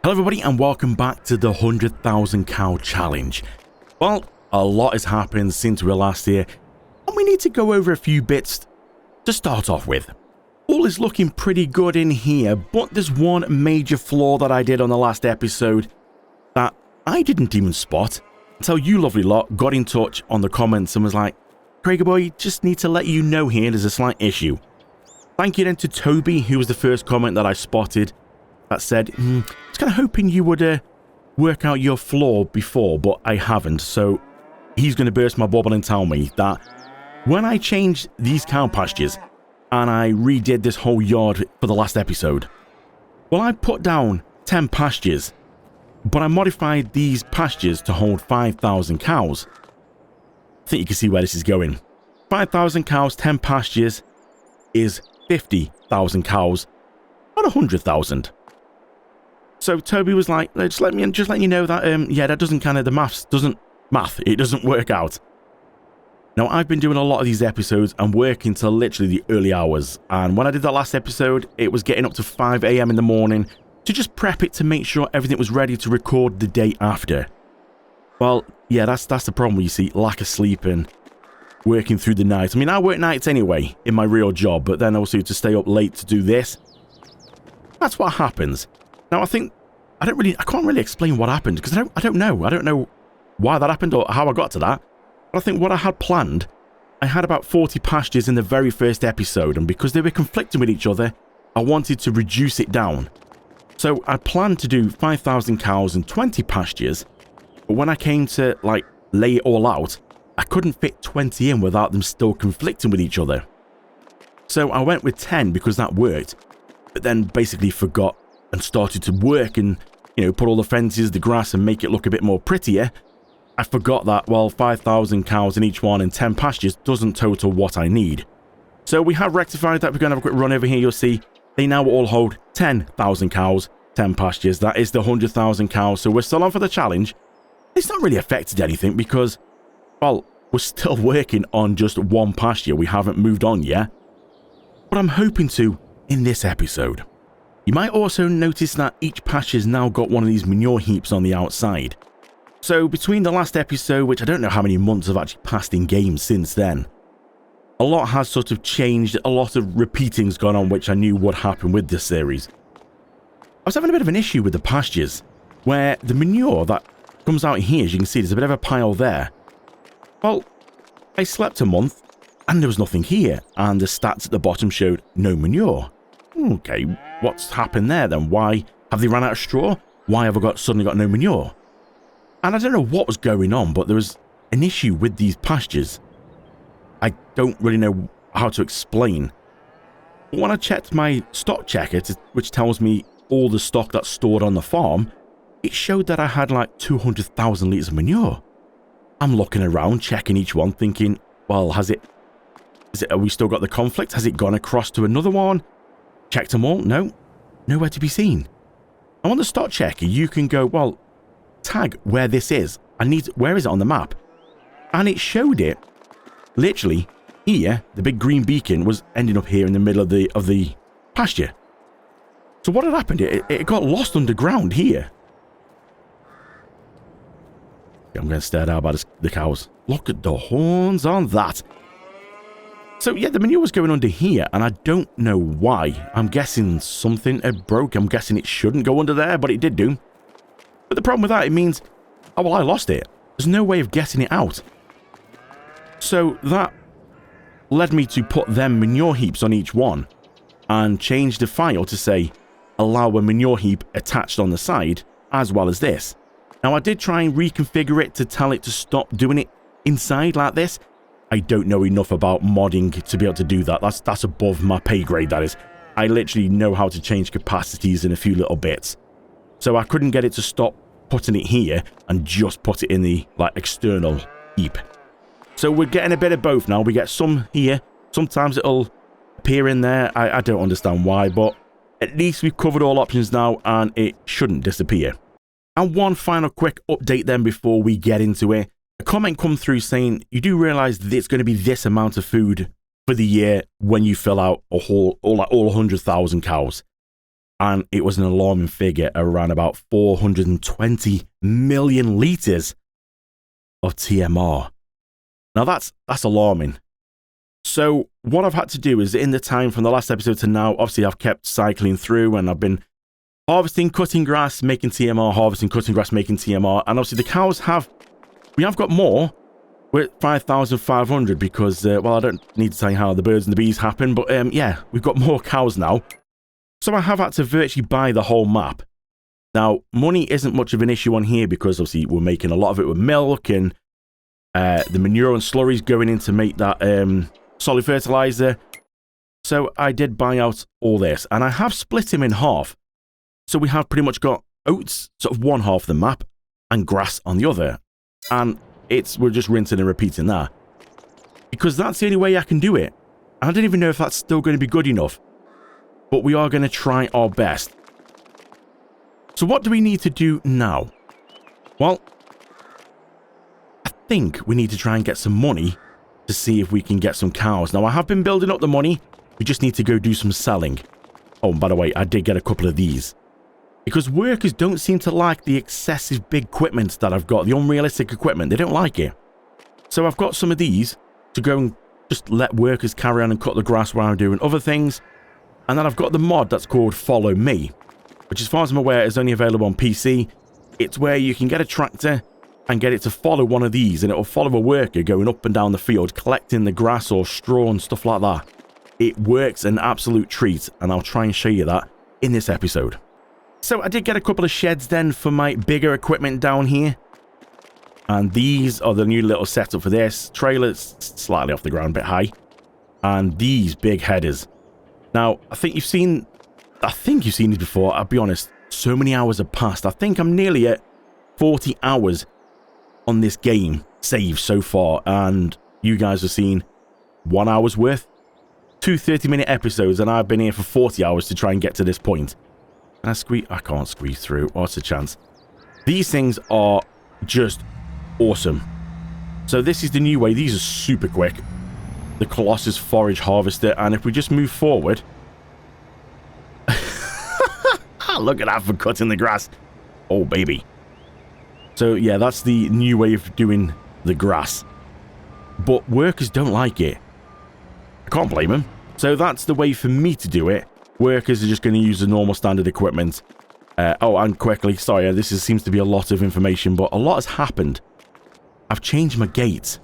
Hello everybody and welcome back to the 100,000 cow challenge. Well, a lot has happened since we were last here and we need to go over a few bits to start off with. All is looking pretty good in here, but there's one major flaw that I did on the last episode that I didn't even spot until you lovely lot got in touch on the comments and was like, Craigie boy, just need to let you know here there's a slight issue. Thank you then to Toby, who was the first comment that I spotted. That said, I was kind of hoping you would work out your flaw before, but I haven't. So he's going to burst my bubble and tell me that when I changed these cow pastures and I redid this whole yard for the last episode, well, I put down 10 pastures, but I modified these pastures to hold 5,000 cows. I think you can see where this is going. 5,000 cows, 10 pastures is 50,000 cows, not 100,000. So Toby was like, just letting you know that, yeah, that doesn't kind of, it doesn't work out. Now, I've been doing a lot of these episodes and working till literally the early hours. And when I did that last episode, it was getting up to 5 a.m. in the morning to just prep it to make sure everything was ready to record the day after. Well, yeah, that's the problem, you see, lack of sleep and working through the night. I mean, I work nights anyway in my real job, but then also to stay up late to do this, that's what happens. Now, I can't really explain what happened because I don't know why that happened or how I got to that. But I think what I had planned, I had about 40 pastures in the very first episode, and because they were conflicting with each other, I wanted to reduce it down. So I planned to do 5,000 cows and 20 pastures, but when I came to lay it all out, I couldn't fit 20 in without them still conflicting with each other. So I went with 10 because that worked, but then basically forgot and started to work and, put all the fences, the grass and make it look a bit more prettier. I forgot that, well, 5,000 cows in each one and 10 pastures doesn't total what I need. So we have rectified that. We're going to have a quick run over here. You'll see they now all hold 10,000 cows, 10 pastures. That is the 100,000 cows. So we're still on for the challenge. It's not really affected anything because, well, we're still working on just one pasture. We haven't moved on yet. But I'm hoping to in this episode. You might also notice that each pasture's now got one of these manure heaps on the outside. So between the last episode, which I don't know how many months have actually passed in game since then, a lot has sort of changed, a lot of repeating's gone on, which I knew would happen with this series. I was having a bit of an issue with the pastures, where the manure that comes out here, as you can see, there's a bit of a pile there. Well, I slept a month, and there was nothing here, and the stats at the bottom showed no manure. Okay, what's happened there then? Why have they run out of straw? Why have I suddenly got no manure? And I don't know what was going on, but there was an issue with these pastures. I don't really know how to explain. But when I checked my stock checker, which tells me all the stock that's stored on the farm, it showed that I had 200,000 litres of manure. I'm looking around, checking each one, thinking, well, have we still got the conflict? Has it gone across to another one? Checked them all? No, nowhere to be seen. And on the stock checker, you can go, well, tag where this is. Where is it on the map? And it showed it literally here. The big green beacon was ending up here in the middle of the pasture. So what had happened? It got lost underground here. I'm going to stare out by the cows. Look at the horns on that. So yeah, the manure was going under here, and I don't know why. I'm guessing something had broke. I'm guessing it shouldn't go under there, but it did do. But the problem with that, it means, oh well, I lost it. There's no way of getting it out. So that led me to put them manure heaps on each one, and change the file to say, allow a manure heap attached on the side, as well as this. Now I did try and reconfigure it to tell it to stop doing it inside like this. I don't know enough about modding to be able to do that. That's above my pay grade, that is. I literally know how to change capacities in a few little bits. So I couldn't get it to stop putting it here and just put it in the external heap. So we're getting a bit of both now. We get some here. Sometimes it'll appear in there. I don't understand why, but at least we've covered all options now and it shouldn't disappear. And one final quick update then before we get into it. A comment come through saying, you do realise that it's going to be this amount of food for the year when you fill out all 100,000 cows. And it was an alarming figure, around about 420 million litres of TMR. Now that's alarming. So what I've had to do is, in the time from the last episode to now, obviously I've kept cycling through and I've been harvesting, cutting grass, making TMR, harvesting, cutting grass, making TMR. And obviously the cows we have got more. We're at 5,500 because, well, I don't need to tell you how the birds and the bees happen, but yeah, we've got more cows now. So I have had to virtually buy the whole map. Now, money isn't much of an issue on here because obviously we're making a lot of it with milk and the manure and slurries going in to make that solid fertilizer. So I did buy out all this and I have split him in half. So we have pretty much got oats, sort of one half of the map, and grass on the other. And we're just rinsing and repeating that. Because that's the only way I can do it. I don't even know if that's still going to be good enough. But we are going to try our best. So what do we need to do now? Well, I think we need to try and get some money to see if we can get some cows. Now, I have been building up the money. We just need to go do some selling. Oh, and by the way, I did get a couple of these. Because workers don't seem to like the excessive big equipment that I've got. The unrealistic equipment. They don't like it. So I've got some of these to go and just let workers carry on and cut the grass while I'm doing other things. And then I've got the mod that's called Follow Me, which as far as I'm aware is only available on PC. It's where you can get a tractor and get it to follow one of these, and it will follow a worker going up and down the field, collecting the grass or straw and stuff like that. It works an absolute treat, and I'll try and show you that in this episode. So I did get a couple of sheds then for my bigger equipment down here. And these are the new little setup for this. Trailers slightly off the ground, a bit high. And these big headers. Now, I think you've seen these before. I'll be honest, so many hours have passed. I think I'm nearly at 40 hours on this game saved so far. And you guys have seen 1 hour's worth. 2 30-minute episodes, and I've been here for 40 hours to try and get to this point. And I can't squeeze through. What's the chance? These things are just awesome. So this is the new way. These are super quick. The Colossus Forage Harvester. And if we just move forward... Look at that for cutting the grass. Oh, baby. So, yeah, that's the new way of doing the grass. But workers don't like it. I can't blame them. So that's the way for me to do it. Workers are just going to use the normal standard equipment. Oh, and quickly, sorry, this seems to be a lot of information, but a lot has happened. I've changed my gates.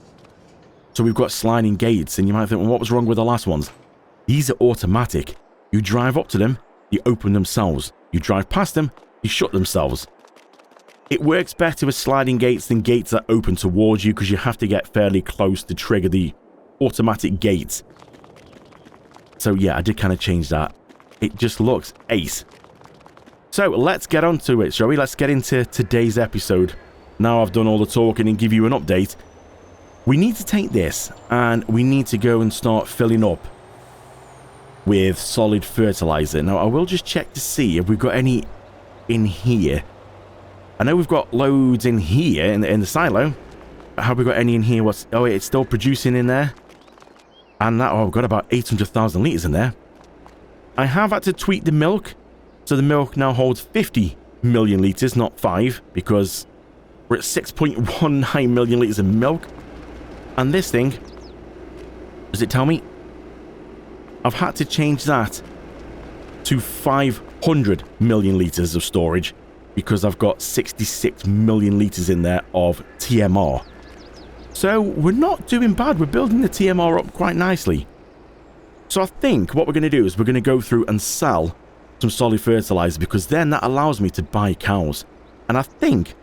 So we've got sliding gates, and you might think, well, what was wrong with the last ones? These are automatic. You drive up to them, they open themselves. You drive past them, they shut themselves. It works better with sliding gates than gates that open towards you because you have to get fairly close to trigger the automatic gates. So yeah, I did kind of change that. It just looks ace. So let's get on to it, shall we? Let's get into today's episode. Now I've done all the talking and give you an update. We need to take this and we need to go and start filling up with solid fertilizer. Now I will just check to see if we've got any in here. I know we've got loads in here in the silo. Have we got any in here? Oh, it's still producing in there. And that, oh, I've got about 800,000 litres in there. I have had to tweak the milk. So the milk now holds 50 million litres, not 5. Because we're at 6.19 million litres of milk. And this thing, does it tell me? I've had to change that to 500 million litres of storage. Because I've got 66 million litres in there of TMR. So we're not doing bad. We're building the TMR up quite nicely. So I think what we're going to do is we're going to go through and sell some solid fertilizer because then that allows me to buy cows. And I think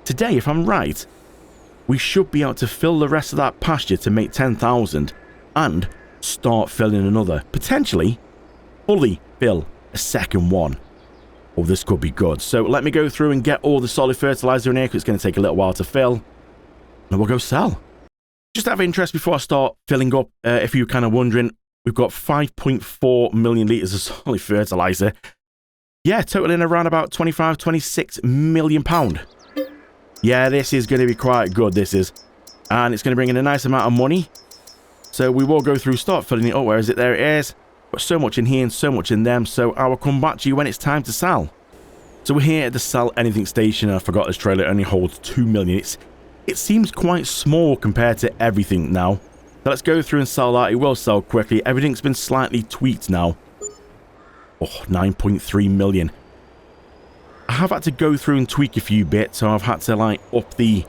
today, if I'm right, we should be able to fill the rest of that pasture to make 10,000 and start filling another. Potentially fully fill a second one. Oh, this could be good. So let me go through and get all the solid fertilizer in here because it's going to take a little while to fill. And we'll go sell. Just out of interest before I start filling up, if you're kind of wondering, we've got 5.4 million litres of solid fertilizer. Yeah, totaling around about 25, 26 million pound. Yeah, this is going to be quite good, this is. And it's going to bring in a nice amount of money. So we will go through, start filling it up. Where is it? There it is. Got so much in here and so much in them, so I will come back to you when it's time to sell. So we're here at the Sell Anything station. I forgot this trailer only holds 2 million. It seems quite small compared to everything now. So let's go through and sell that. It will sell quickly. Everything's been slightly tweaked now. Oh, 9.3 million. I have had to go through and tweak a few bits, so I've had to like up the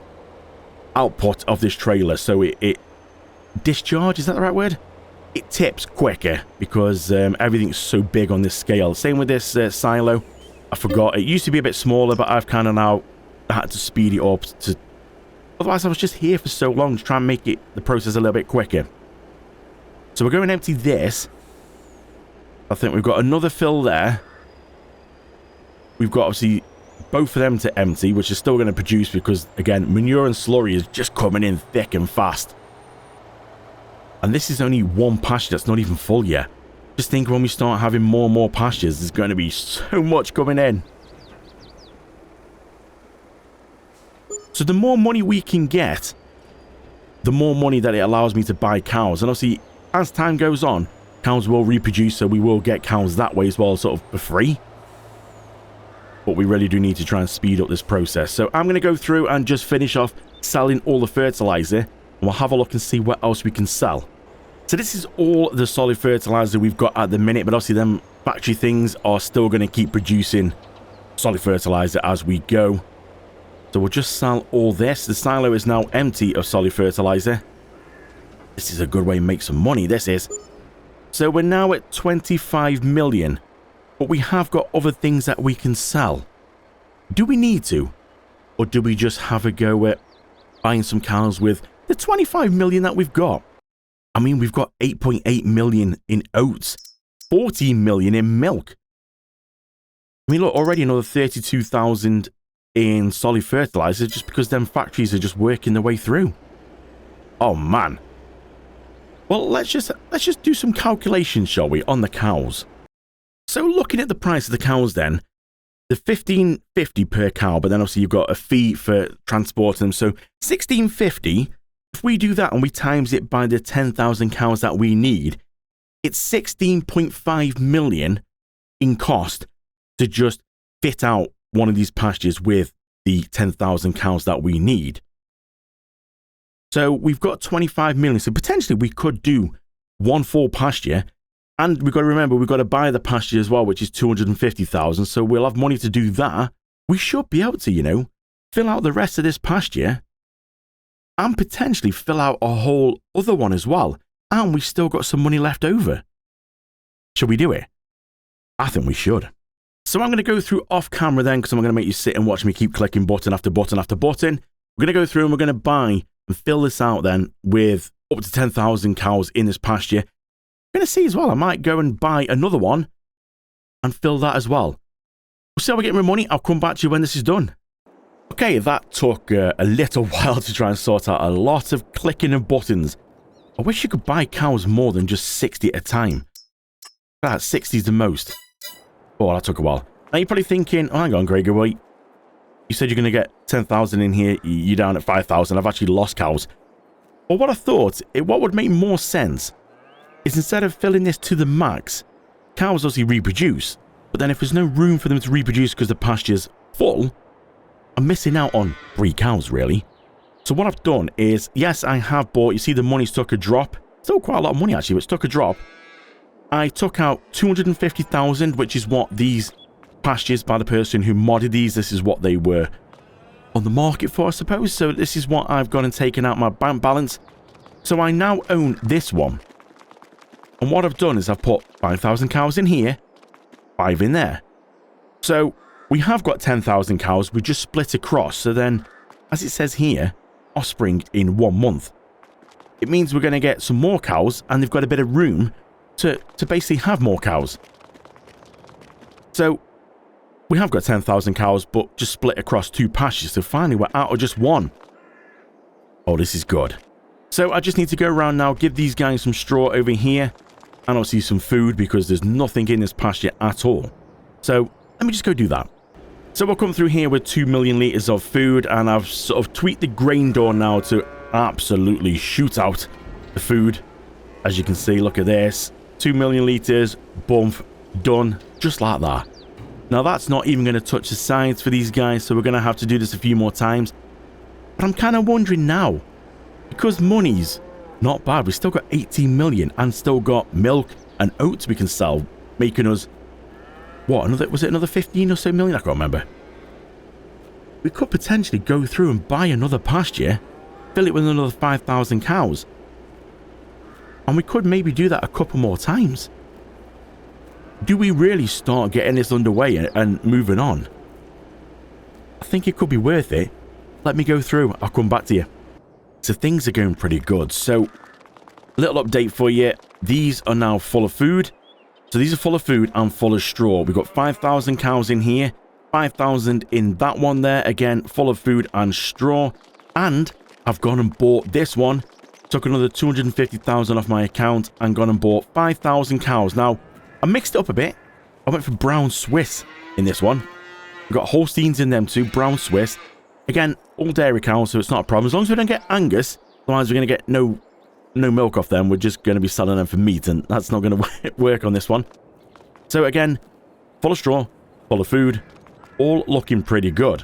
output of this trailer so it discharge, is that the right word? It tips quicker because everything's so big on this scale. Same with this silo. I forgot. It used to be a bit smaller, but I've kind of now had to speed it up to... Otherwise, I was just here for so long to try and make the process a little bit quicker. So we're going to empty this. I think we've got another fill there. We've got, obviously, both of them to empty, which is still going to produce because, again, manure and slurry is just coming in thick and fast. And this is only one pasture that's not even full yet. Just think when we start having more and more pastures, there's going to be so much coming in. So the more money we can get, the more money that it allows me to buy cows. And obviously, as time goes on, cows will reproduce, so we will get cows that way as well, sort of for free. But we really do need to try and speed up this process. So I'm going to go through and just finish off selling all the fertilizer. And we'll have a look and see what else we can sell. So this is all the solid fertilizer we've got at the minute. But obviously them factory things are still going to keep producing solid fertilizer as we go. So we'll just sell all this. The silo is now empty of solid fertilizer. This is a good way to make some money, this is. So we're now at 25 million. But we have got other things that we can sell. Do we need to? Or do we just have a go at buying some cows with the 25 million that we've got? I mean, we've got 8.8 million in oats. 14 million in milk. I mean, look, already another 32,000 in solid fertilizer just because them factories are just working their way through. Oh, man. Well, let's just do some calculations, shall we, on the cows. So looking at the price of the cows then, the $15.50 per cow, but then obviously you've got a fee for transporting them. So $16.50, if we do that and we times it by the 10,000 cows that we need, it's 16.5 million in cost to just fit out one of these pastures with the 10,000 cows that we need. So we've got 25 million. So potentially we could do one full pasture. And we've got to remember, we've got to buy the pasture as well, which is 250,000. So we'll have money to do that. We should be able to, fill out the rest of this pasture and potentially fill out a whole other one as well. And we still got some money left over. Should we do it? I think we should. So I'm going to go through off camera then, because I'm going to make you sit and watch me keep clicking button after button after button. We're going to go through and we're going to buy and fill this out then with up to 10,000 cows in this pasture. Going to see as well, I might go and buy another one and fill that as well. We'll see how we get my money. I'll come back to you when this is done. Okay, that took a little while to try and sort out. A lot of clicking of buttons. I wish you could buy cows more than just 60 at a time. That 60 is the most. Oh, that took a while. Now you're probably thinking, oh, hang on, Gregor, wait. You said you're going to get 10,000 in here. You're down at 5,000. I've actually lost cows. Well, what I thought, what would make more sense is instead of filling this to the max, cows obviously reproduce, but then if there's no room for them to reproduce because the pasture's full, I'm missing out on 3 cows, really. So what I've done is, yes, I have bought, you see the money's took a drop. Still quite a lot of money, actually, but it's took a drop. I took out 250,000, which is what these pastures by the person who modded these, this is what they were on the market for, I suppose. So this is what I've gone and taken out my bank balance. So I now own this one. And what I've done is I've put 5,000 cows in here, 5 in there. So we have got 10,000 cows. We just split across. So then, as it says here, offspring in 1 month. It means we're going to get some more cows and they've got a bit of room to basically have more cows. So we have got 10,000 cows, but just split across 2 pastures. So finally we're out of just 1. Oh, this is good. So I just need to go around now, give these guys some straw over here. And obviously some food because there's nothing in this pasture at all. So let me just go do that. So we'll come through here with 2 million litres of food. And I've sort of tweaked the grain door now to absolutely shoot out the food. As you can see, look at this. 2 million litres, bump, done, just like that. Now that's not even going to touch the sides for these guys, so we're going to have to do this a few more times. But I'm kind of wondering now, because money's not bad, we've still got 18 million and still got milk and oats we can sell, making us, what, was it another 15 or so million? I can't remember. We could potentially go through and buy another pasture, fill it with another 5,000 cows. And we could maybe do that a couple more times. Do we really start getting this underway and moving on? I think it could be worth it. Let me go through. I'll come back to you. So things are going pretty good. So, little update for you. These are now full of food. So these are full of food and full of straw. We've got 5,000 cows in here. 5,000 in that one there. Again, full of food and straw. And I've gone and bought this one. Took another 250,000 off my account and gone and bought 5,000 cows. Now, I mixed it up a bit. I went for brown Swiss in this one. We've got Holsteins in them too, brown Swiss. Again, all dairy cows, so it's not a problem. As long as we don't get Angus, otherwise we're going to get no milk off them. We're just going to be selling them for meat, and that's not going to work on this one. So again, full of straw, full of food, all looking pretty good.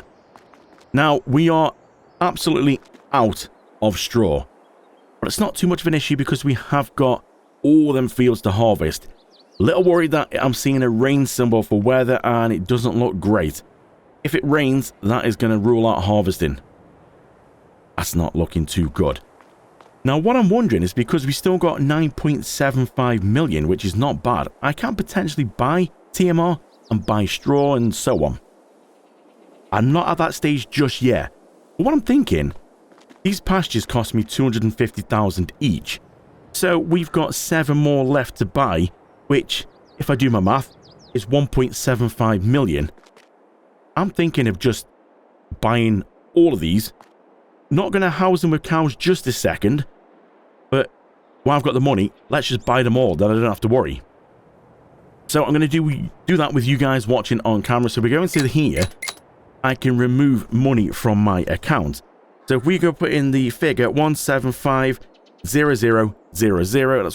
Now, we are absolutely out of straw. But it's not too much of an issue because we have got all them fields to harvest. Little worried that I'm seeing a rain symbol for weather and it doesn't look great. If it rains, that is going to rule out harvesting. That's not looking too good. Now, what I'm wondering is because we still got 9.75 million, which is not bad, I can potentially buy TMR and buy straw and so on. I'm not at that stage just yet. But what I'm thinking, these pastures cost me 250,000 each. So we've got 7 more left to buy, which, if I do my math, is 1.75 million. I'm thinking of just buying all of these. Not going to house them with cows just a second, but while I've got the money, let's just buy them all, then I don't have to worry. So I'm going to do that with you guys watching on camera. So we go into here, I can remove money from my account. So if we go put in the figure 175,000, that's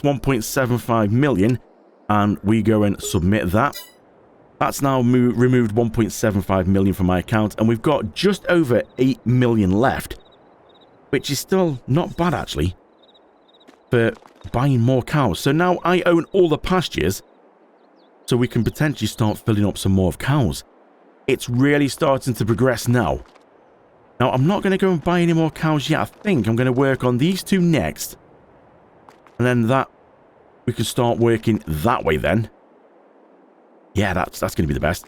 1.75 million, and we go and submit that. That's now removed 1.75 million from my account, and we've got just over 8 million left, which is still not bad actually for buying more cows. So now I own all the pastures, so we can potentially start filling up some more of cows. It's really starting to progress now. Now, I'm not going to go and buy any more cows yet. I think I'm going to work on these 2 next. And then that, we can start working that way then. Yeah, that's going to be the best.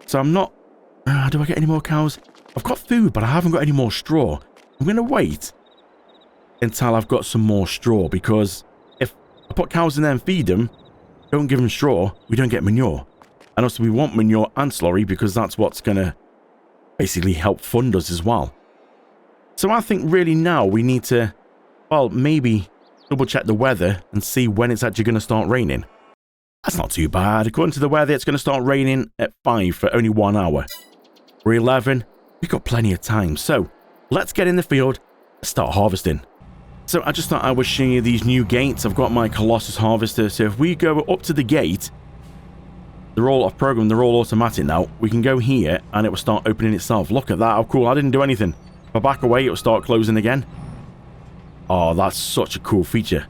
So I'm not... do I get any more cows? I've got food, but I haven't got any more straw. I'm going to wait until I've got some more straw, because if I put cows in there and feed them, don't give them straw, we don't get manure. And also we want manure and slurry because that's what's going to basically help fund us as well. So I think really now we need to, well, maybe double check the weather and see when it's actually going to start raining. That's not too bad. According to the weather, it's going to start raining at 5 for only 1 hour. We're 11. We've got plenty of time. So let's get in the field and start harvesting. So I just thought I would show you these new gates. I've got my Colossus harvester. So if we go up to the gate, they're all off program, they're all automatic now. We can go here and it will start opening itself. Look at that, how cool. I didn't do anything. If I back away, it will start closing again. Oh, that's such a cool feature.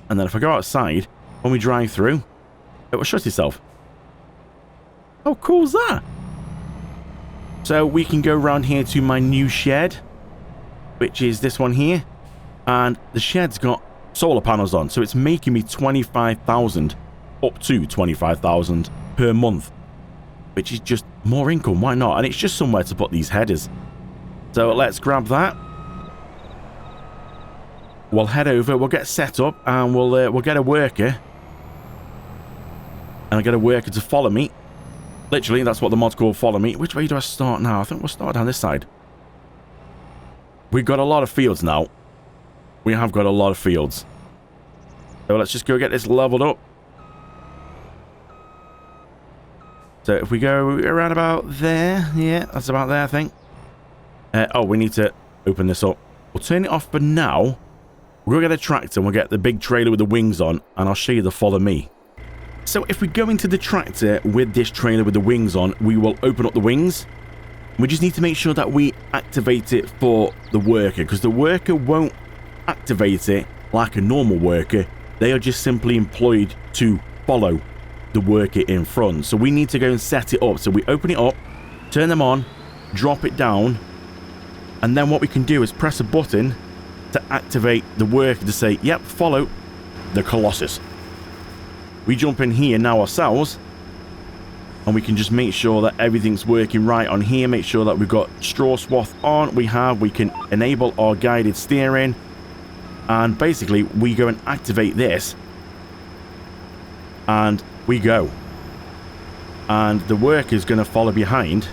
And then if I go outside, when we drive through, it will shut itself. How cool is that? So we can go around here to my new shed, which is this one here. And the shed's got solar panels on, so it's making me 25,000 up to 25,000 per month, which is just more income. Why not? And it's just somewhere to put these headers. So let's grab that. We'll head over, we'll get set up, and we'll get a worker, and I'll get a worker to follow me. Literally, that's what the mod's called, follow me. Which way do I start now? I think we'll start down this side. We've got a lot of fields now. We have got a lot of fields. So let's just go get this leveled up. So if we go around about there, yeah, that's about there, I think. Oh, we need to open this up. We'll turn it off for now. We'll go get a tractor and we'll get the big trailer with the wings on, and I'll show you the follow me. So if we go into the tractor with this trailer with the wings on, we will open up the wings. We just need to make sure that we activate it for the worker, because the worker won't activate it like a normal worker. They are just simply employed to follow the worker in front. So we need to go and set it up. So we open it up, turn them on, drop it down, and then what we can do is press a button to activate the worker to say, yep, follow the Colossus. We jump in here now ourselves, and we can just make sure that everything's working right on here. Make sure that we've got straw swath on. We can enable our guided steering, and basically we go and activate this, and we go. And the worker is going to follow behind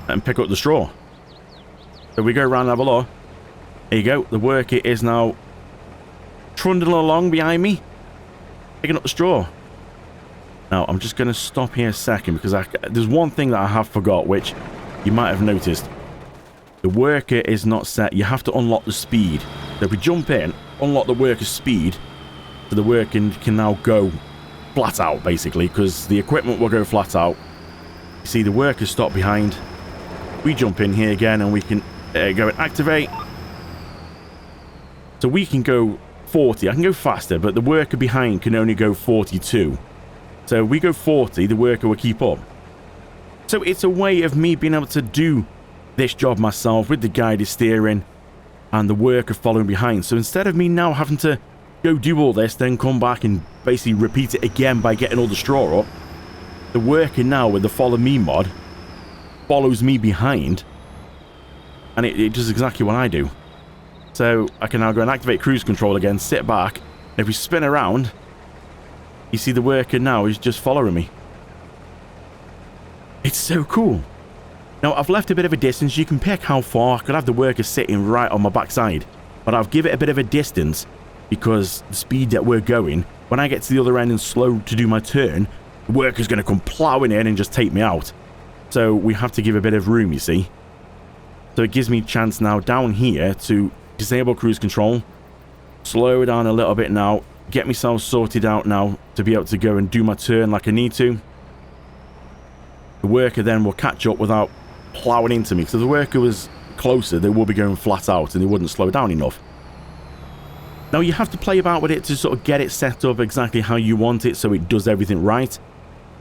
and pick up the straw. So we go around and have a look. There you go. The worker is now trundling along behind me, picking up the straw. Now, I'm just going to stop here a second, because there's one thing that I have forgot, which you might have noticed. The worker is not set. You have to unlock the speed. So if we jump in, unlock the worker's speed, so the worker can now go flat out, basically, because the equipment will go flat out. You see, the worker stopped behind. We jump in here again, and we can go and activate. So we can go 40. I can go faster, but the worker behind can only go 42. So we go 40, the worker will keep up. So it's a way of me being able to do this job myself with the guided steering and the worker following behind. So instead of me now having to go do all this, then come back and basically repeat it again by getting all the straw up, the worker now with the follow me mod follows me behind, and it does exactly what I do. So I can now go and activate cruise control again, sit back. If we spin around, you see the worker now is just following me. It's so cool. Now, I've left a bit of a distance. You can pick how far. I could have the worker sitting right on my backside, but I'll give it a bit of a distance, because the speed that we're going, when I get to the other end and slow to do my turn, the worker's going to come plowing in and just take me out. So we have to give a bit of room, you see. So it gives me a chance now down here to disable cruise control, slow down a little bit now, get myself sorted out now to be able to go and do my turn like I need to. The worker then will catch up without plowing into me, because if the worker was closer, they will be going flat out and they wouldn't slow down enough. Now, you have to play about with it to sort of get it set up exactly how you want it, so it does everything right.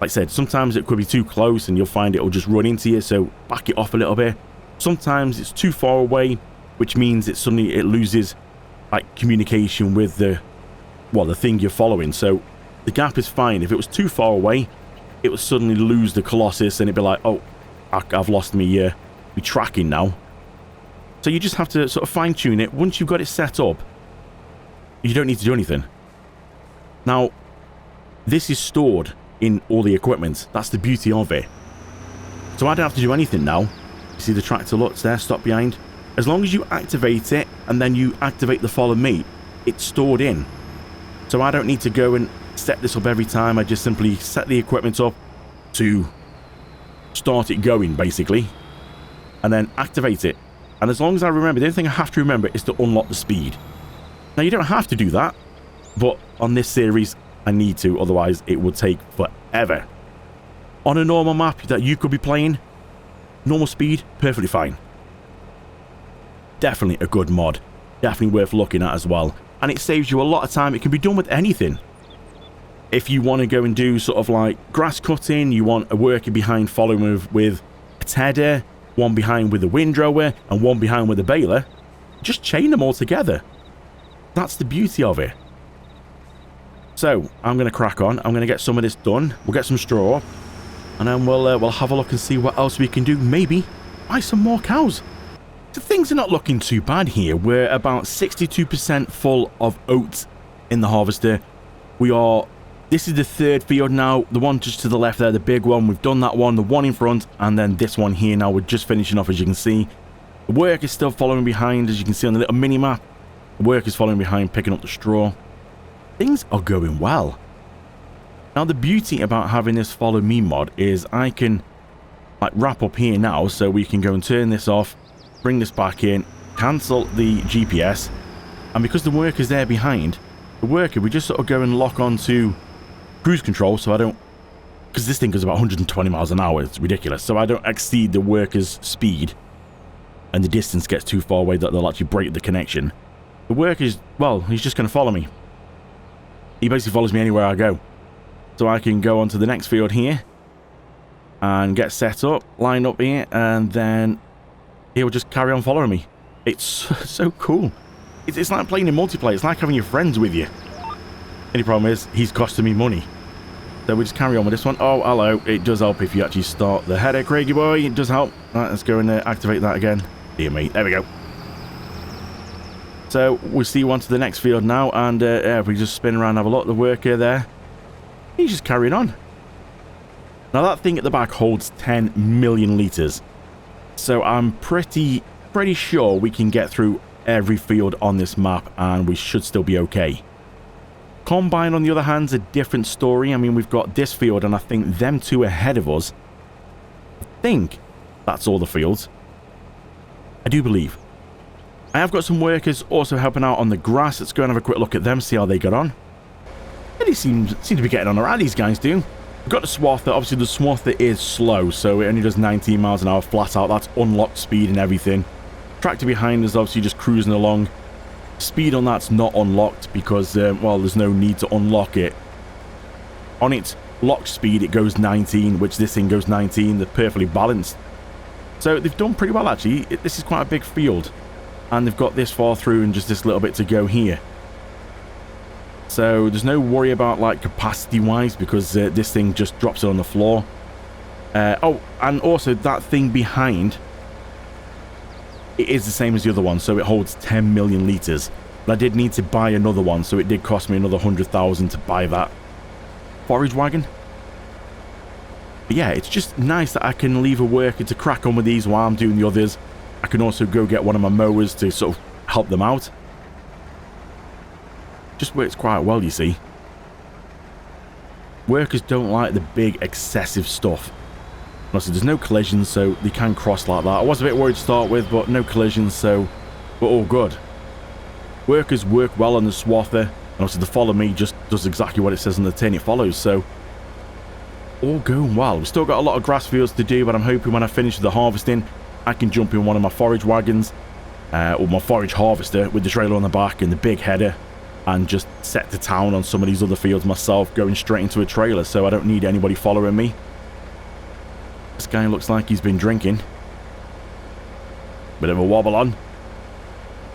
Like I said, sometimes it could be too close and you'll find it will just run into you, so back it off a little bit. Sometimes it's too far away, which means it loses like communication with the thing you're following. So the gap is fine. If it was too far away, it would suddenly lose the Colossus and it'd be like, oh, I've lost me tracking now. So you just have to sort of fine tune it. Once you've got it set up, you don't need to do anything. Now, this is stored in all the equipment. That's the beauty of it. So I don't have to do anything now. You see the tractor looks there, stop behind. As long as you activate it and then you activate the follow me, it's stored in. So I don't need to go and set this up every time. I just simply set the equipment up to start it going, basically, and then activate it. And as long as I remember, the only thing I have to remember is to unlock the speed. Now, you don't have to do that, but on this series, I need to, otherwise it would take forever. On a normal map that you could be playing, normal speed, perfectly fine. Definitely a good mod. Definitely worth looking at as well. And it saves you a lot of time. It can be done with anything. If you want to go and do sort of like grass cutting, you want a worker behind following with a tedder, one behind with a windrower, and one behind with a baler, just chain them all together. That's the beauty of it. So I'm going to crack on. I'm going to get some of this done. We'll get some straw up, and then we'll have a look and see what else we can do. Maybe buy some more cows. So things are not looking too bad here. We're about 62% full of oats in the harvester. This is the third field now. The one just to the left there, the big one. We've done that one, the one in front, and then this one here now. We're just finishing off, as you can see. The work is still following behind, as you can see on the little mini map. The work is following behind, picking up the straw. Things are going well. Now, the beauty about having this follow me mod is I can like wrap up here now, so we can go and turn this off, bring this back in, cancel the GPS, and because the worker's there behind, the worker, we just sort of go and lock onto cruise control so I don't, because this thing goes about 120 miles an hour, it's ridiculous, so I don't exceed the worker's speed and the distance gets too far away that they'll actually break the connection. The worker's, well, he's just going to follow me. He basically follows me anywhere I go. So I can go on to the next field here and get set up, line up here, and then he'll just carry on following me. It's so cool. It's like playing in multiplayer. It's like having your friends with you. Only problem is, he's costing me money. So we just carry on with this one. Oh, hello. It does help if you actually start the header, Craigie boy. It does help. Right, let's go and activate that again. Dear me. There we go. So we see you on to the next field now. And if we just spin around and have a look, the worker there, he's just carrying on. Now that thing at the back holds 10 million litres. So I'm pretty sure we can get through every field on this map and we should still be okay. Combine, on the other hand, is a different story. I mean, we've got this field and I think them two ahead of us. I think that's all the fields. I do believe. I have got some workers also helping out on the grass. Let's go and have a quick look at them, see how they got on. They seem to be getting on alright, these guys do. We've got the Swather. Obviously, the Swather is slow, so it only does 19 miles an hour flat out. That's unlocked speed and everything. Tractor behind is obviously just cruising along. Speed on that's not unlocked because, well, there's no need to unlock it. On its lock speed, it goes 19, which this thing goes 19. They're perfectly balanced. So they've done pretty well, actually. This is quite a big field. And they've got this far through and just this little bit to go here. So there's no worry about, like, capacity-wise because this thing just drops it on the floor. Oh, and also that thing behind, it is the same as the other one, so it holds 10 million litres. But I did need to buy another one, so it did cost me another 100,000 to buy that forage wagon. But yeah, it's just nice that I can leave a worker to crack on with these while I'm doing the others. I can also go get one of my mowers to sort of help them out. Just works quite well, you see. Workers don't like the big, excessive stuff. Honestly, there's no collisions, so they can cross like that. I was a bit worried to start with, but no collisions, so we're all good. Workers work well on the Swather, and obviously the follow me just does exactly what it says on the tin it follows, so all going well. We've still got a lot of grass fields to do, but I'm hoping when I finish with the harvesting, I can jump in one of my forage wagons, or my forage harvester with the trailer on the back and the big header, and just set to town on some of these other fields myself, going straight into a trailer, so I don't need anybody following me. This guy looks like he's been drinking. Bit of a wobble on.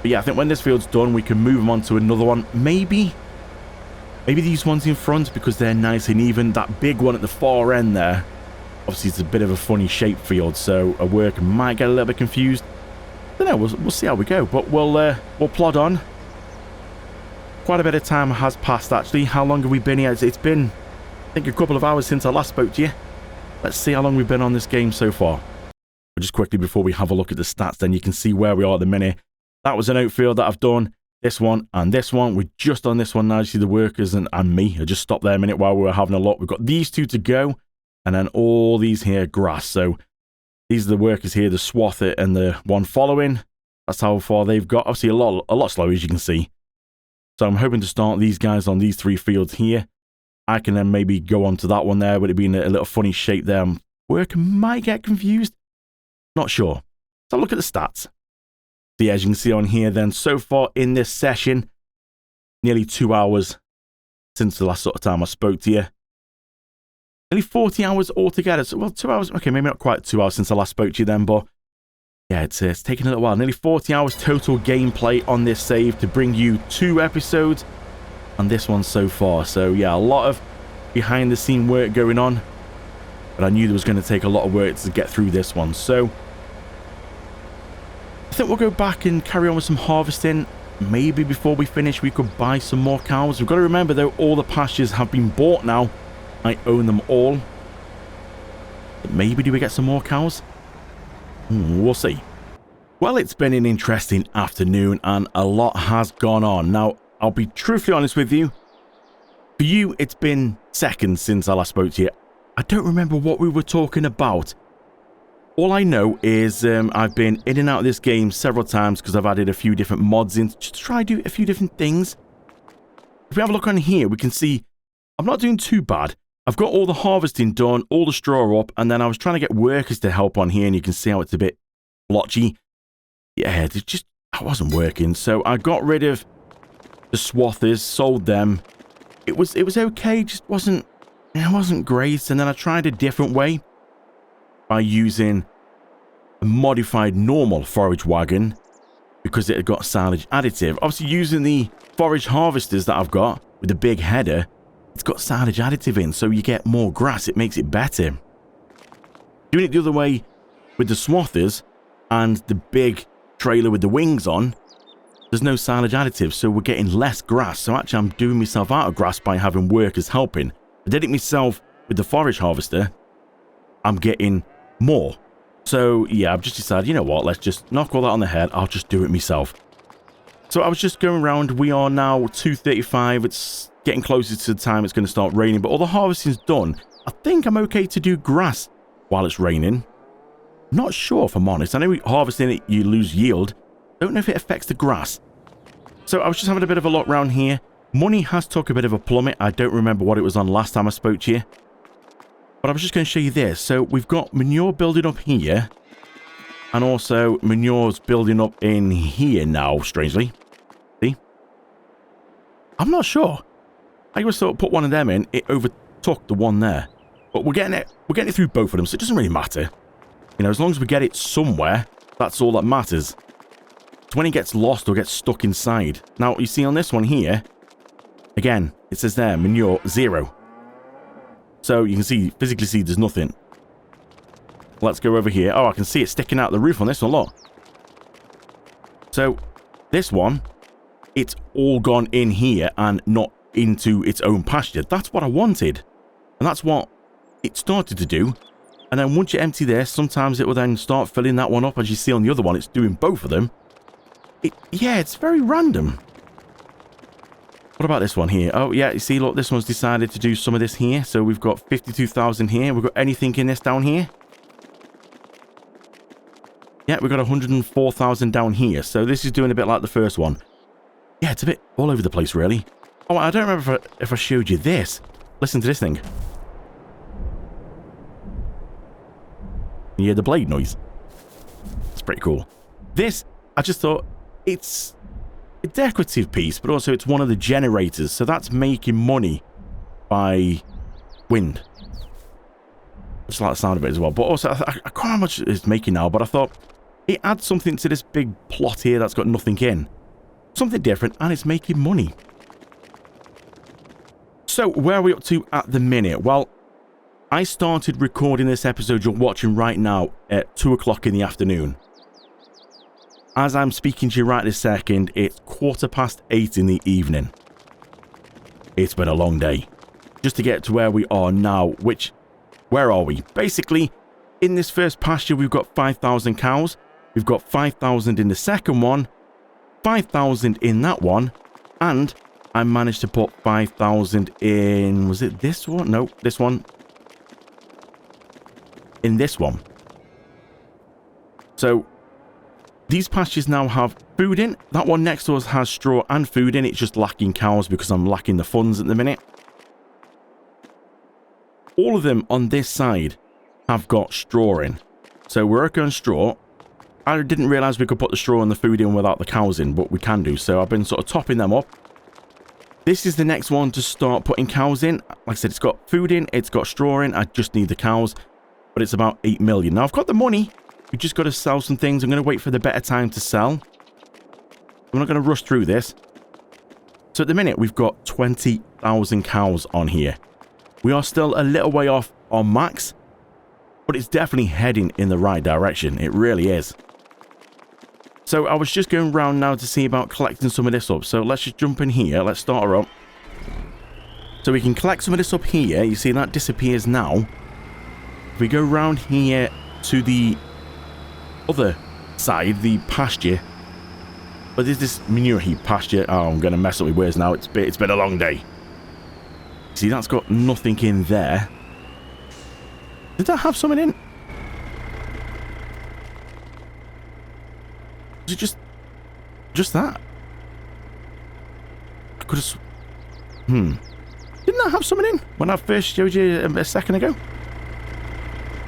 But yeah, I think when this field's done, we can move them on to another one. Maybe these ones in front, because they're nice and even. That big one at the far end there, obviously it's a bit of a funny shaped field, so a worker might get a little bit confused. I don't know, we'll see how we go, but we'll plod on. Quite a bit of time has passed, actually. How long have we been here? It's been, I think, a couple of hours since I last spoke to you. Let's see how long we've been on this game so far. But just quickly before we have a look at the stats, then you can see where we are at the minute. That was an outfield that I've done. This one and this one. We're just on this one now. You see the workers and me. I just stopped there a minute while we were having a look. We've got these two to go. And then all these here grass. So these are the workers here, the Swather and the one following. That's how far they've got. Obviously a lot slower, as you can see. So I'm hoping to start these guys on these three fields here. I can then maybe go on to that one there, with it being a little funny shape there. Worker might get confused. Not sure. So look at the stats. See, as you can see on here then, so far in this session, nearly 2 hours since the last sort of time I spoke to you. Nearly 40 hours altogether. So, well, 2 hours. Okay, maybe not quite 2 hours since I last spoke to you then, but yeah, it's taken a little while. Nearly 40 hours total gameplay on this save to bring you 2 episodes on this one so far. So yeah, a lot of behind the scene work going on, but I knew there was going to take a lot of work to get through this one. So I think we'll go back and carry on with some harvesting. Maybe before we finish we could buy some more cows. We've got to remember though, all the pastures have been bought now. I own them all. But maybe do we get some more cows? We'll see. Well, it's been an interesting afternoon and a lot has gone on. Now, I'll be truthfully honest with you. For you, it's been seconds since I last spoke to you. I don't remember what we were talking about. All I know is I've been in and out of this game several times because I've added a few different mods in just to try to do a few different things. If we have a look on here, we can see I'm not doing too bad. I've got all the harvesting done, all the straw up, and then I was trying to get workers to help on here, and you can see how it's a bit blotchy. Yeah, it wasn't working, so I got rid of the swathers, sold them. It was okay, it wasn't great, and then I tried a different way by using a modified normal forage wagon because it had got silage additive. Obviously, using the forage harvesters that I've got with the big header, it's got silage additive in, so you get more grass. It makes it better. Doing it the other way with the swathers and the big trailer with the wings on, there's no silage additive, so we're getting less grass. So actually, I'm doing myself out of grass by having workers helping. I did it myself with the forage harvester. I'm getting more. So yeah, I've just decided, you know what, let's just knock all that on the head. I'll just do it myself. So I was just going around. We are now 2:35. It's getting closer to the time it's going to start raining, but all the harvesting's done. I think I'm okay to do grass while it's raining. Not sure, if I'm honest. I know harvesting it, you lose yield. Don't know if it affects the grass. So I was just having a bit of a look around here. Money has took a bit of a plummet. I don't remember what it was on last time I spoke to you. But I was just going to show you this. So we've got manure building up here. And also manure's building up in here now, strangely. See? I'm not sure. I just thought put one of them in. It overtook the one there. But we're getting it through both of them, so it doesn't really matter. You know, as long as we get it somewhere, that's all that matters. It's when it gets lost or gets stuck inside. Now, you see on this one here, again, it says there, manure 0. So you can physically see there's nothing. Let's go over here. Oh, I can see it sticking out the roof on this one, look. So, this one, it's all gone in here and not into its own pasture. That's what I wanted. And that's what it started to do. And then once you empty this, sometimes it will then start filling that one up. As you see on the other one, it's doing both of them. Yeah, it's very random. What about this one here? Oh, yeah, you see, look, this one's decided to do some of this here. So we've got 52,000 here. We've got anything in this down here? Yeah, we've got 104,000 down here. So this is doing a bit like the first one. Yeah, it's a bit all over the place, really. Oh, I don't remember if I showed you this. Listen to this thing. You hear the blade noise? It's pretty cool. This, I just thought, it's a decorative piece, but also it's one of the generators. So that's making money by wind. I just like the sound of it as well. But also, I can't know how much it's making now, but I thought it adds something to this big plot here that's got nothing in. Something different, and it's making money. So, where are we up to at the minute? Well, I started recording this episode you're watching right now at 2 o'clock in the afternoon. As I'm speaking to you right this second, it's 8:15 in the evening. It's been a long day. Just to get to where we are now, where are we? Basically, in this first pasture, we've got 5,000 cows. We've got 5,000 in the second one, 5,000 in that one, and I managed to put 5,000 in, was it this one? No, this one. In this one. So, these pastures now have food in. That one next to us has straw and food in. It's just lacking cows because I'm lacking the funds at the minute. All of them on this side have got straw in. So we're okay on straw. I didn't realise we could put the straw and the food in without the cows in, but we can do. So I've been sort of topping them up. This is the next one to start putting cows in. Like I said, it's got food in, it's got straw in. I just need the cows, but it's about 8 million. Now I've got the money. We've just got to sell some things. I'm going to wait for the better time to sell. I'm not going to rush through this. So at the minute, we've got 20,000 cows on here. We are still a little way off on max, but it's definitely heading in the right direction. It really is. So I was just going around now to see about collecting some of this up. So let's just jump in here. Let's start her up. So we can collect some of this up here. You see that disappears now. If we go around here to the other side, the pasture. But there's this manure heap pasture. Oh, I'm going to mess up with words now. It's been a long day. See, that's got nothing in there. Did that have something in? Was it just that? I could have... Didn't I have something in when I first showed you a second ago?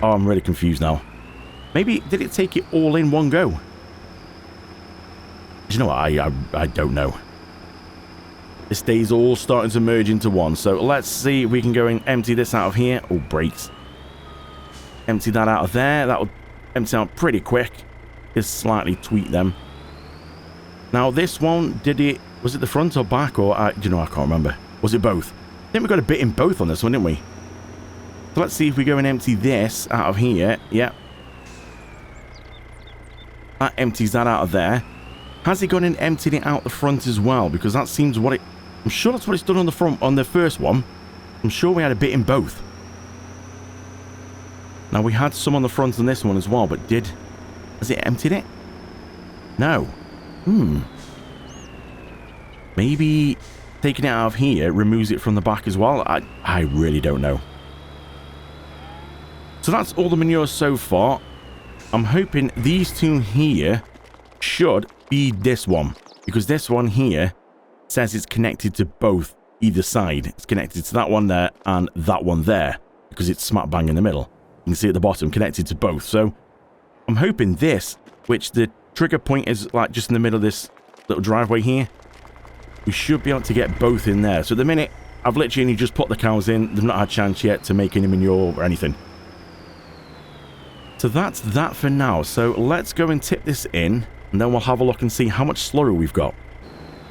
Oh, I'm really confused now. Maybe, did it take it all in one go? Do you know what? I don't know. This day's all starting to merge into one. So let's see if we can go and empty this out of here. Oh, brakes. Empty that out of there. That'll empty out pretty quick. Just slightly tweak them. Now, this one, was it the front or back? Or, do you know, I can't remember. Was it both? I think we got a bit in both on this one, didn't we? So let's see if we go and empty this out of here. Yep. That empties that out of there. Has it gone and emptied it out the front as well? Because that seems what it... I'm sure that's what it's done on the front, on the first one. I'm sure we had a bit in both. Now, we had some on the front on this one as well, but has it emptied it? No. Maybe taking it out of here removes it from the back as well. I really don't know. So that's all the manure so far. I'm hoping these two here should feed this one, because this one here says it's connected to both, either side. It's connected to that one there and that one there, because it's smack bang in the middle. You can see at the bottom, connected to both. So I'm hoping this, which the trigger point is like just in the middle of this little driveway here, we should be able to get both in there. So at the minute, I've literally only just put the cows in. They've not had a chance yet to make any manure or anything. So that's that for now. So let's go and tip this in, and then we'll have a look and see how much slurry we've got.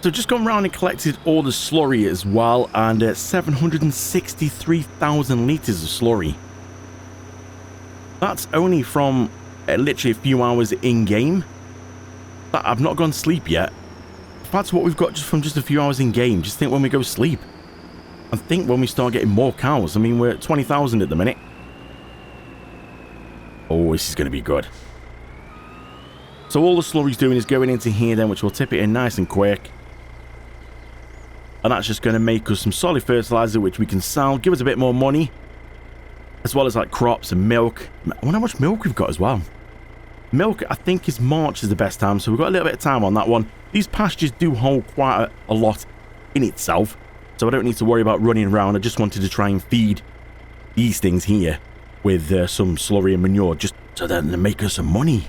So just gone around and collected all the slurry as well, and 763,000 litres of slurry. That's only from literally a few hours in-game. I've not gone sleep yet. If that's what we've got just from just a few hours in-game, just think when we go sleep. And think when we start getting more cows. I mean, we're at 20,000 at the minute. Oh, this is going to be good. So all the slurry's doing is going into here then, which will tip it in nice and quick. And that's just going to make us some solid fertilizer, which we can sell, give us a bit more money. As well as like crops and milk. I wonder how much milk we've got as well. Milk, I think, is March is the best time, so we've got a little bit of time on that one. These pastures do hold quite a lot in itself, so I don't need to worry about running around. I just wanted to try and feed these things here with some slurry and manure, just so that they make us some money.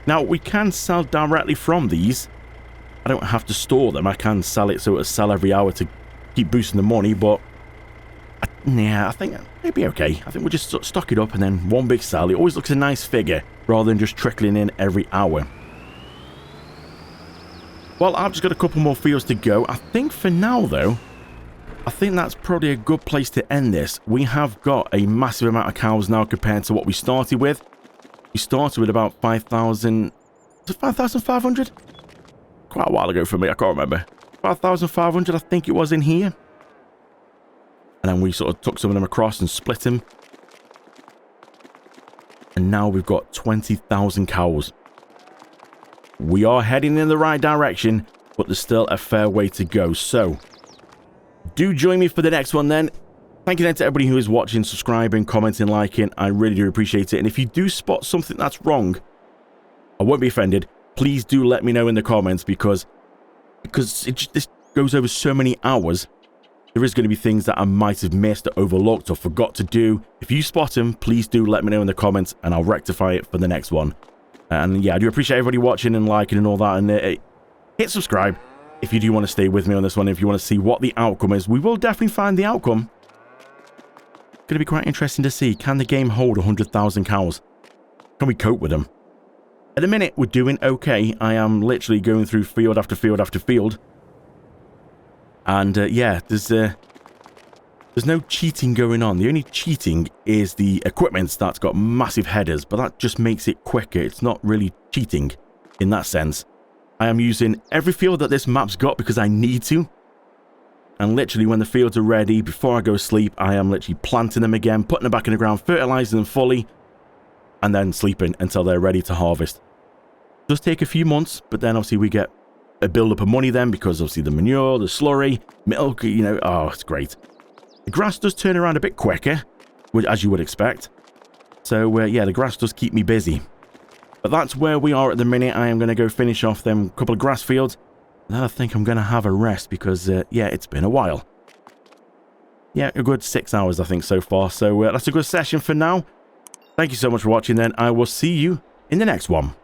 Now, we can sell directly from these. I don't have to store them. I can sell it so it'll sell every hour to keep boosting the money, but yeah, I think it'd be okay. I think we'll just stock it up and then one big sell. It always looks a nice figure rather than just trickling in every hour. Well, I've just got a couple more fields to go. I think for now, though, I think that's probably a good place to end this. We have got a massive amount of cows now compared to what we started with. We started with about 5,000... Was it 5,500? Quite a while ago for me, I can't remember. 5,500, I think it was in here. And then we sort of took some of them across and split them. And now we've got 20,000 cows. We are heading in the right direction, but there's still a fair way to go. So, do join me for the next one then. Thank you then to everybody who is watching, subscribing, commenting, liking. I really do appreciate it. And if you do spot something that's wrong, I won't be offended. Please do let me know in the comments, because this goes over so many hours. There is going to be things that I might have missed or overlooked or forgot to do. If you spot them, please do let me know in the comments and I'll rectify it for the next one. And yeah, I do appreciate everybody watching and liking and all that. And hit subscribe if you do want to stay with me on this one. If you want to see what the outcome is, we will definitely find the outcome. It's going to be quite interesting to see. Can the game hold 100,000 cows? Can we cope with them? At the minute, we're doing okay. I am literally going through field after field after field. And yeah, there's no cheating going on. The only cheating is the equipment that's got massive headers, but that just makes it quicker. It's not really cheating in that sense. I am using every field that this map's got because I need to. And literally when the fields are ready, before I go to sleep, I am literally planting them again, putting them back in the ground, fertilizing them fully, and then sleeping until they're ready to harvest. It does take a few months, but then obviously we get a build-up of money then, because obviously the manure, the slurry, milk, you know, oh, it's great. The grass does turn around a bit quicker, as you would expect. So, yeah, the grass does keep me busy. But that's where we are at the minute. I am going to go finish off them couple of grass fields. And then I think I'm going to have a rest because, yeah, it's been a while. Yeah, a good 6 hours, I think, so far. So that's a good session for now. Thank you so much for watching then. I will see you in the next one.